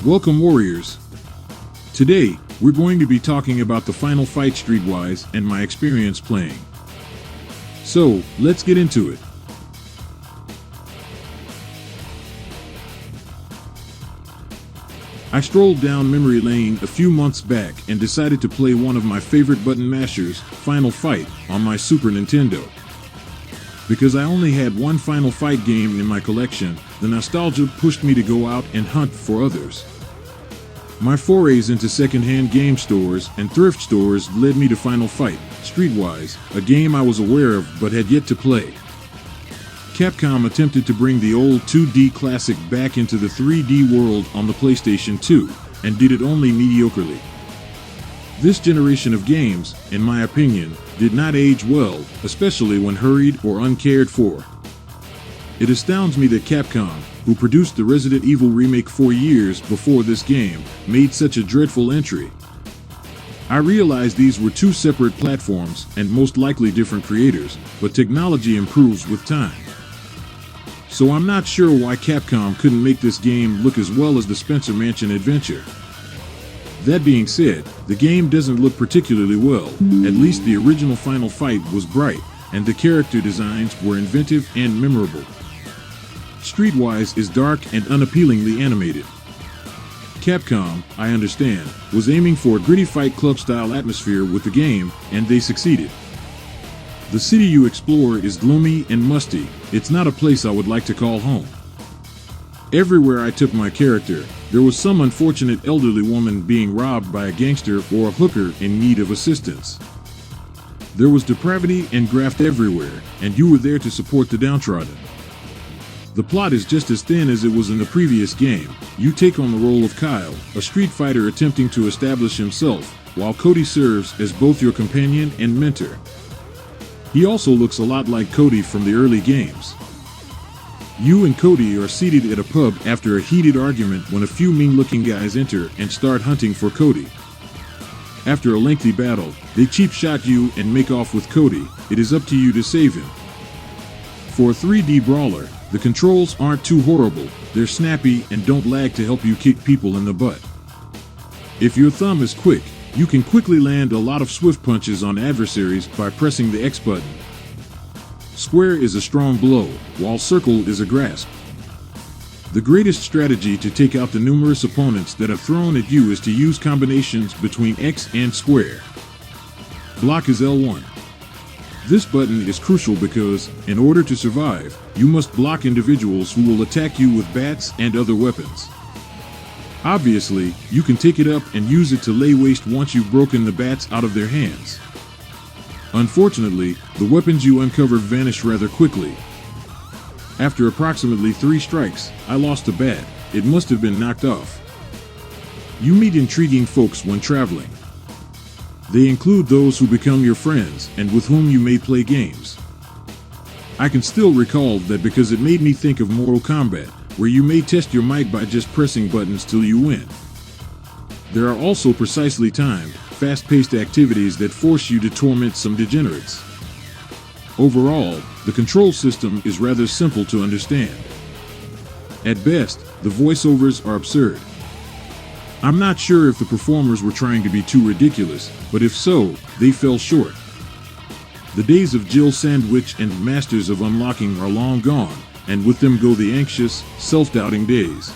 Welcome, Warriors. Today, we're going to be talking about the final fight Streetwise and my experience playing. So, let's get into it. I strolled down memory lane a few months back and decided to play one of my favorite button mashers, Final Fight, on my Super Nintendo. Because I only had one Final Fight game in my collection, the nostalgia pushed me to go out and hunt for others. My forays into second-hand game stores and thrift stores led me to Final Fight, Streetwise, a game I was aware of but had yet to play. Capcom attempted to bring the old 2D classic back into the 3D world on the PlayStation 2, and did it only mediocrely. This generation of games, in my opinion, did not age well, especially when hurried or uncared for. It astounds me that Capcom, who produced the Resident Evil remake 4 years before this game, made such a dreadful entry. I realized these were two separate platforms and most likely different creators, but technology improves with time. So I'm not sure why Capcom couldn't make this game look as well as the Spencer Mansion adventure. That being said, the game doesn't look particularly well. At least the original Final Fight was bright, and the character designs were inventive and memorable. Streetwise is dark and unappealingly animated. Capcom, I understand, was aiming for a gritty Fight Club-style atmosphere with the game, and they succeeded. The city you explore is gloomy and musty. It's not a place I would like to call home. Everywhere I took my character, there was some unfortunate elderly woman being robbed by a gangster or a hooker in need of assistance. There was depravity and graft everywhere, and you were there to support the downtrodden. The plot is just as thin as it was in the previous game. You take on the role of Kyle, a street fighter attempting to establish himself, while Cody serves as both your companion and mentor. He also looks a lot like Cody from the early games. You and Cody are seated at a pub after a heated argument when a few mean-looking guys enter and start hunting for Cody. After a lengthy battle, they cheap shot you and make off with Cody. It is up to you to save him. For a 3D brawler, the controls aren't too horrible. They're snappy and don't lag to help you kick people in the butt. If your thumb is quick, you can quickly land a lot of swift punches on adversaries by pressing the X button. Square is a strong blow, while circle is a grasp. The greatest strategy to take out the numerous opponents that are thrown at you is to use combinations between X and square. Block is L1. This button is crucial because, in order to survive, you must block individuals who will attack you with bats and other weapons. Obviously, you can take it up and use it to lay waste once you've broken the bats out of their hands. Unfortunately, the weapons you uncovered vanish rather quickly. After approximately 3 strikes, I lost a bat. It must have been knocked off. You meet intriguing folks when traveling. They include those who become your friends and with whom you may play games. I can still recall that because it made me think of Mortal Kombat, where you may test your might by just pressing buttons till you win. There are also precisely timed, fast-paced activities that force you to torment some degenerates. Overall, the control system is rather simple to understand. At best, the voiceovers are absurd. I'm not sure if the performers were trying to be too ridiculous, but if so, they fell short. The days of Jill Sandwich and Masters of Unlocking are long gone, and with them go the anxious, self-doubting days.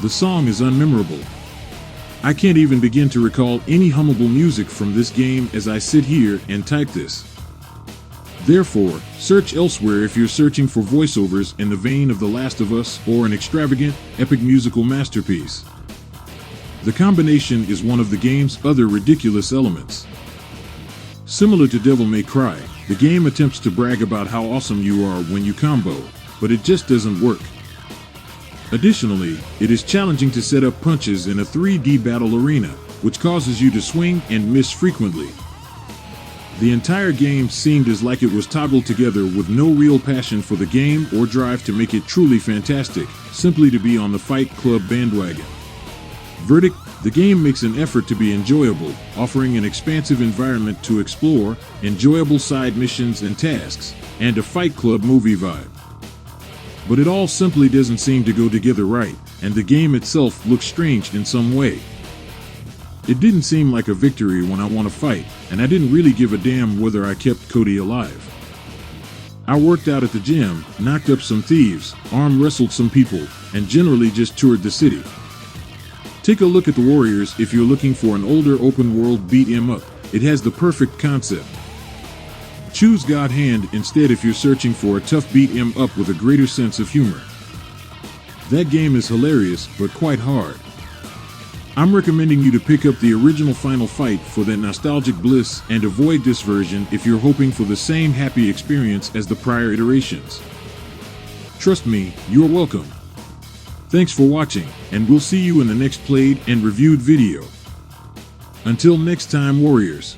The song is unmemorable. I can't even begin to recall any hummable music from this game as I sit here and type this. Therefore, search elsewhere if you're searching for voiceovers in the vein of The Last of Us or an extravagant, epic musical masterpiece. The combination is one of the game's other ridiculous elements. Similar to Devil May Cry, the game attempts to brag about how awesome you are when you combo, but it just doesn't work. Additionally, it is challenging to set up punches in a 3D battle arena, which causes you to swing and miss frequently. The entire game seemed as like it was toggled together with no real passion for the game or drive to make it truly fantastic, simply to be on the Fight Club bandwagon. Verdict: the game makes an effort to be enjoyable, offering an expansive environment to explore, enjoyable side missions and tasks, and a Fight Club movie vibe. but it all simply doesn't seem to go together right, and the game itself looks strange in some way. It didn't seem like a victory when I won a fight, and I didn't really give a damn whether I kept Cody alive. I worked out at the gym, knocked up some thieves, arm wrestled some people, and generally just toured the city. Take a look at the Warriors if you're looking for an older open-world beat-em-up. It has the perfect concept. Choose God Hand instead if you're searching for a tough beat-em-up with a greater sense of humor. That game is hilarious, but quite hard. I'm recommending you to pick up the original Final Fight for that nostalgic bliss and avoid this version if you're hoping for the same happy experience as the prior iterations. Trust me, you're welcome. Thanks for watching, and we'll see you in the next played and reviewed video. Until next time, Warriors.